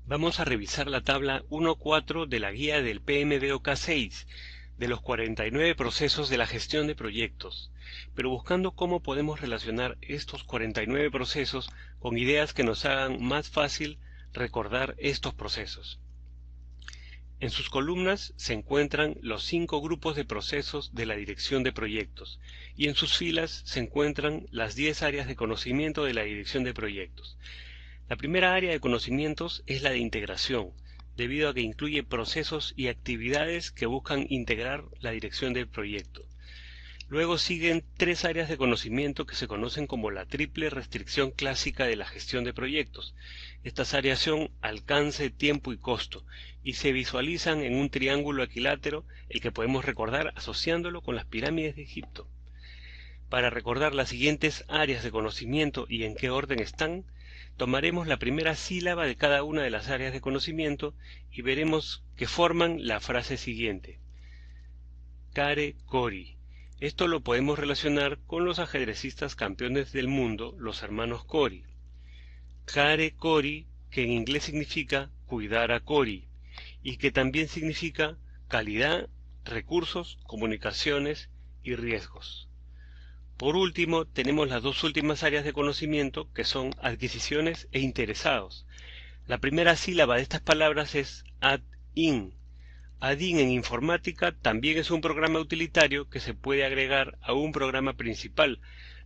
Vamos a revisar la tabla 1.4 de la guía del PMBOK 6, de los 49 procesos de la gestión de proyectos, pero buscando cómo podemos relacionar estos 49 procesos con ideas que nos hagan más fácil recordar estos procesos. En sus columnas se encuentran los 5 grupos de procesos de la dirección de proyectos y en sus filas se encuentran las 10 áreas de conocimiento de la dirección de proyectos. La primera área de conocimientos es la de integración, debido a que incluye procesos y actividades que buscan integrar la dirección del proyecto. Luego siguen 3 áreas de conocimiento que se conocen como la triple restricción clásica de la gestión de proyectos. Estas áreas son alcance, tiempo y costo, y se visualizan en un triángulo equilátero, el que podemos recordar asociándolo con las pirámides de Egipto. Para recordar las siguientes áreas de conocimiento y en qué orden están, tomaremos la primera sílaba de cada una de las áreas de conocimiento y veremos que forman la frase siguiente: Care Cori. Esto lo podemos relacionar con los ajedrecistas campeones del mundo, los hermanos Cori. Care Cori, que en inglés significa cuidar a Cori, y que también significa calidad, recursos, comunicaciones y riesgos. Por último, tenemos las dos últimas áreas de conocimiento, que son adquisiciones e interesados. La primera sílaba de estas palabras es add-in. Add-in en informática también es un programa utilitario que se puede agregar a un programa principal.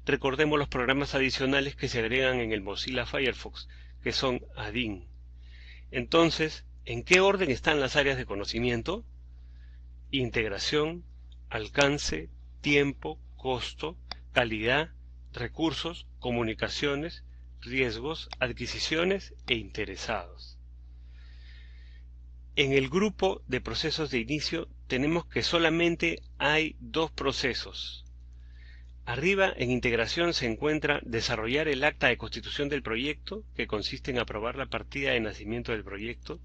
Recordemos los programas adicionales que se agregan en el Mozilla Firefox, que son add-in. Entonces, ¿en qué orden están las áreas de conocimiento? Integración, alcance, tiempo, costo, calidad, recursos, comunicaciones, riesgos, adquisiciones e interesados. En el grupo de procesos de inicio tenemos que solamente hay 2 procesos. Arriba en integración se encuentra desarrollar el acta de constitución del proyecto, que consiste en aprobar la partida de nacimiento del proyecto,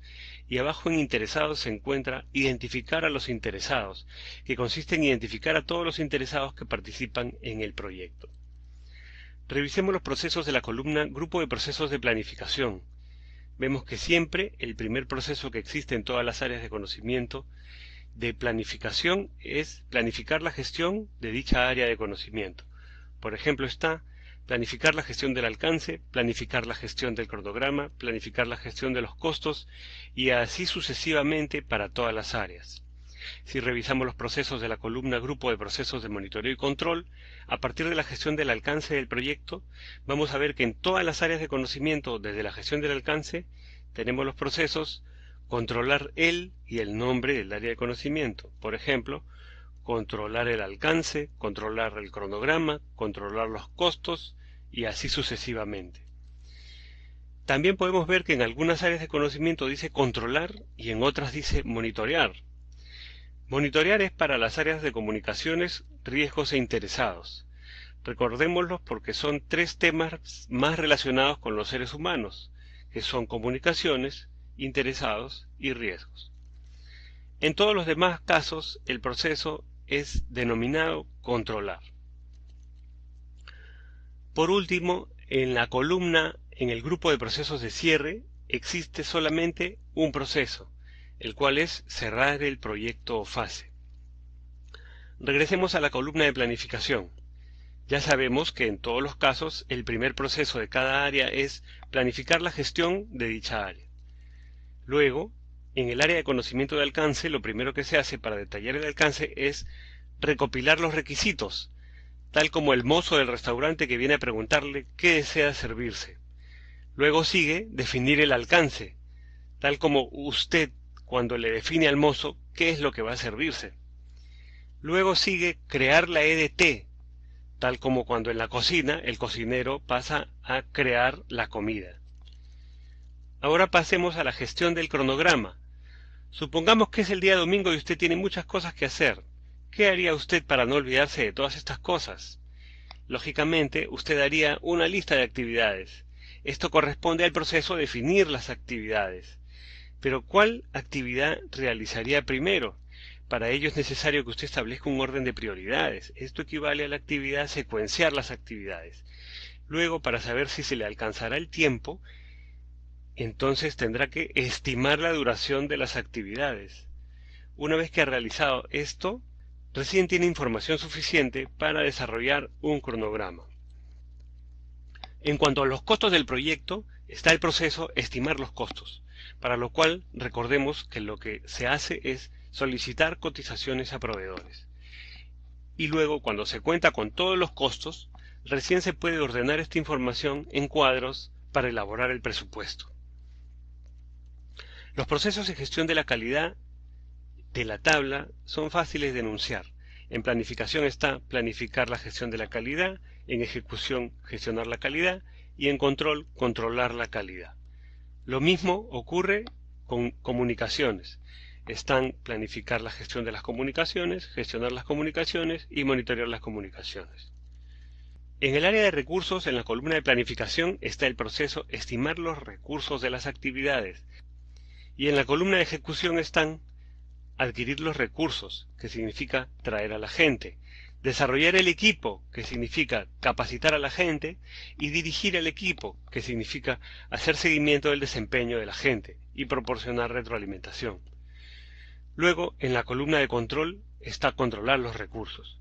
y abajo en interesados se encuentra identificar a los interesados, que consiste en identificar a todos los interesados que participan en el proyecto. Revisemos los procesos de la columna Grupo de procesos de planificación. Vemos que siempre el primer proceso que existe en todas las áreas de conocimiento de planificación es planificar la gestión de dicha área de conocimiento. Por ejemplo está planificar la gestión del alcance, planificar la gestión del cronograma, planificar la gestión de los costos y así sucesivamente para todas las áreas. Si revisamos los procesos de la columna Grupo de procesos de monitoreo y control, a partir de la gestión del alcance del proyecto, vamos a ver que en todas las áreas de conocimiento desde la gestión del alcance tenemos los procesos controlar el y el nombre del área de conocimiento. Por ejemplo, controlar el alcance, controlar el cronograma, controlar los costos y así sucesivamente. También podemos ver que en algunas áreas de conocimiento dice controlar y en otras dice monitorear. Monitorear es para las áreas de comunicaciones, riesgos e interesados. Recordémoslos porque son 3 temas más relacionados con los seres humanos, que son comunicaciones, interesados y riesgos. En todos los demás casos, el proceso es denominado controlar. Por último, en la columna, en el grupo de procesos de cierre, existe solamente un proceso, el cual es cerrar el proyecto o fase. Regresemos a la columna de planificación. Ya sabemos que en todos los casos el primer proceso de cada área es planificar la gestión de dicha área. Luego, en el área de conocimiento de alcance, lo primero que se hace para detallar el alcance es recopilar los requisitos, tal como el mozo del restaurante que viene a preguntarle qué desea servirse. Luego sigue definir el alcance, tal como usted cuando le define al mozo qué es lo que va a servirse. Luego sigue crear la EDT, tal como cuando en la cocina el cocinero pasa a crear la comida. Ahora pasemos a la gestión del cronograma. Supongamos que es el día domingo y usted tiene muchas cosas que hacer. ¿Qué haría usted para no olvidarse de todas estas cosas? Lógicamente, usted haría una lista de actividades. Esto corresponde al proceso de definir las actividades. Pero ¿cuál actividad realizaría primero? Para ello es necesario que usted establezca un orden de prioridades. Esto equivale a la actividad secuenciar las actividades. Luego, para saber si se le alcanzará el tiempo, entonces tendrá que estimar la duración de las actividades. Una vez que ha realizado esto, recién tiene información suficiente para desarrollar un cronograma. En cuanto a los costos del proyecto, está el proceso estimar los costos, para lo cual recordemos que lo que se hace es solicitar cotizaciones a proveedores. Y luego, cuando se cuenta con todos los costos, recién se puede ordenar esta información en cuadros para elaborar el presupuesto. Los procesos de gestión de la calidad de la tabla son fáciles de enunciar. En planificación está planificar la gestión de la calidad, en ejecución gestionar la calidad y en control controlar la calidad. Lo mismo ocurre con comunicaciones. Están planificar la gestión de las comunicaciones, gestionar las comunicaciones y monitorear las comunicaciones. En el área de recursos, en la columna de planificación, está el proceso estimar los recursos de las actividades. Y en la columna de ejecución están adquirir los recursos, que significa traer a la gente, desarrollar el equipo, que significa capacitar a la gente, y dirigir el equipo, que significa hacer seguimiento del desempeño de la gente y proporcionar retroalimentación. Luego, en la columna de control, está controlar los recursos.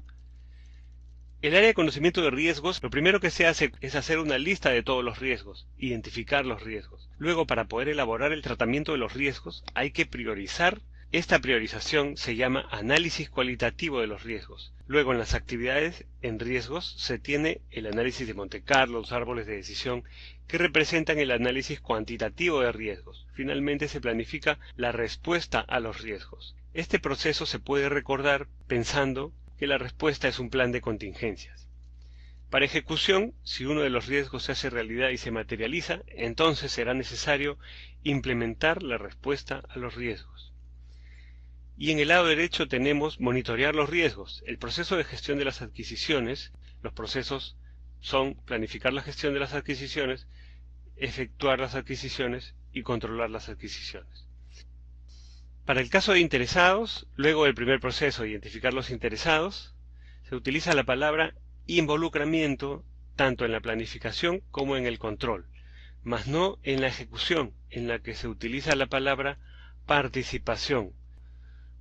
El área de conocimiento de riesgos, lo primero que se hace es hacer una lista de todos los riesgos, identificar los riesgos. Luego, para poder elaborar el tratamiento de los riesgos, hay que priorizar. Esta priorización se llama análisis cualitativo de los riesgos. Luego, en las actividades en riesgos se tiene el análisis de Monte Carlo, los árboles de decisión, que representan el análisis cuantitativo de riesgos. Finalmente se planifica la respuesta a los riesgos. Este proceso se puede recordar pensando que la respuesta es un plan de contingencias. Para ejecución, si uno de los riesgos se hace realidad y se materializa, entonces será necesario implementar la respuesta a los riesgos. Y en el lado derecho tenemos monitorear los riesgos. El proceso de gestión de las adquisiciones, los procesos son planificar la gestión de las adquisiciones, efectuar las adquisiciones y controlar las adquisiciones. Para el caso de interesados, luego del primer proceso, identificar los interesados, se utiliza la palabra involucramiento tanto en la planificación como en el control, mas no en la ejecución, en la que se utiliza la palabra participación,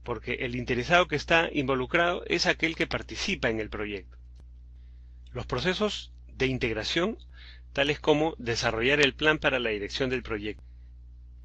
porque el interesado que está involucrado es aquel que participa en el proyecto. Los procesos de integración, tales como desarrollar el plan para la dirección del proyecto.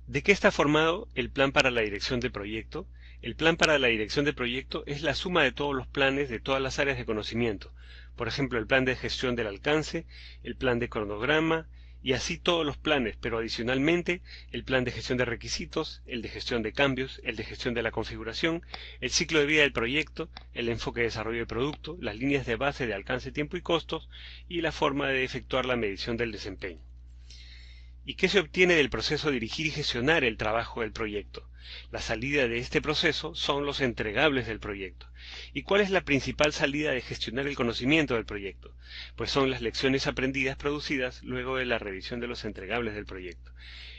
¿De qué está formado el plan para la dirección del proyecto? El plan para la dirección del proyecto es la suma de todos los planes de todas las áreas de conocimiento. Por ejemplo, el plan de gestión del alcance, el plan de cronograma, y así todos los planes, pero adicionalmente el plan de gestión de requisitos, el de gestión de cambios, el de gestión de la configuración, el ciclo de vida del proyecto, el enfoque de desarrollo de producto, las líneas de base de alcance, tiempo y costos, y la forma de efectuar la medición del desempeño. ¿Y qué se obtiene del proceso de dirigir y gestionar el trabajo del proyecto? La salida de este proceso son los entregables del proyecto. ¿Y cuál es la principal salida de gestionar el conocimiento del proyecto? Pues son las lecciones aprendidas producidas luego de la revisión de los entregables del proyecto.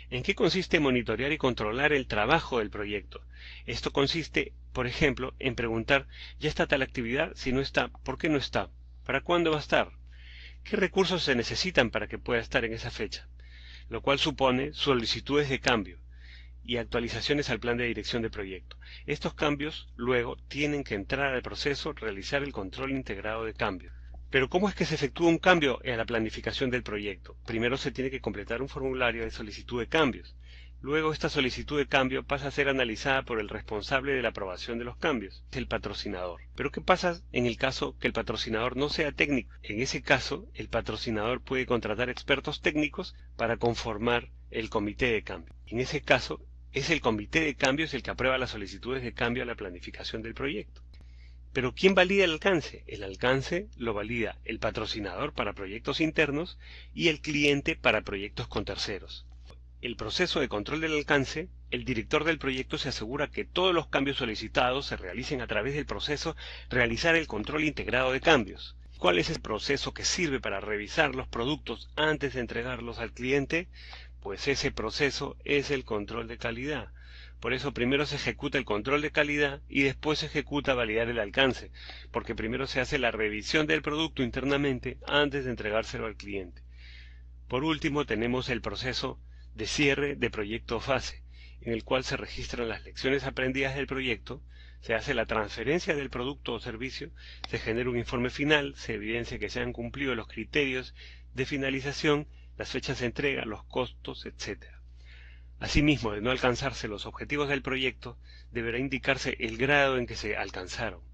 ¿En qué consiste monitorear y controlar el trabajo del proyecto? Esto consiste, por ejemplo, en preguntar, ¿ya está tal actividad? Si no está, ¿por qué no está? ¿Para cuándo va a estar? ¿Qué recursos se necesitan para que pueda estar en esa fecha? Lo cual supone solicitudes de cambio y actualizaciones al plan de dirección de proyecto. Estos cambios luego tienen que entrar al proceso, realizar el control integrado de cambio. Pero ¿cómo es que se efectúa un cambio en la planificación del proyecto? Primero se tiene que completar un formulario de solicitud de cambios. Luego esta solicitud de cambio pasa a ser analizada por el responsable de la aprobación de los cambios, el patrocinador. Pero ¿qué pasa en el caso que el patrocinador no sea técnico? En ese caso, el patrocinador puede contratar expertos técnicos para conformar el comité de cambio. En ese caso, es el comité de cambios el que aprueba las solicitudes de cambio a la planificación del proyecto. Pero ¿quién valida el alcance? El alcance lo valida el patrocinador para proyectos internos y el cliente para proyectos con terceros. El proceso de control del alcance, el director del proyecto se asegura que todos los cambios solicitados se realicen a través del proceso realizar el control integrado de cambios. ¿Cuál es el proceso que sirve para revisar los productos antes de entregarlos al cliente? Pues ese proceso es el control de calidad. Por eso primero se ejecuta el control de calidad y después se ejecuta validar el alcance, porque primero se hace la revisión del producto internamente antes de entregárselo al cliente. Por último tenemos el proceso de cierre de proyecto o fase, en el cual se registran las lecciones aprendidas del proyecto, se hace la transferencia del producto o servicio, se genera un informe final, se evidencia que se han cumplido los criterios de finalización, las fechas de entrega, los costos, etc. Asimismo, de no alcanzarse los objetivos del proyecto, deberá indicarse el grado en que se alcanzaron.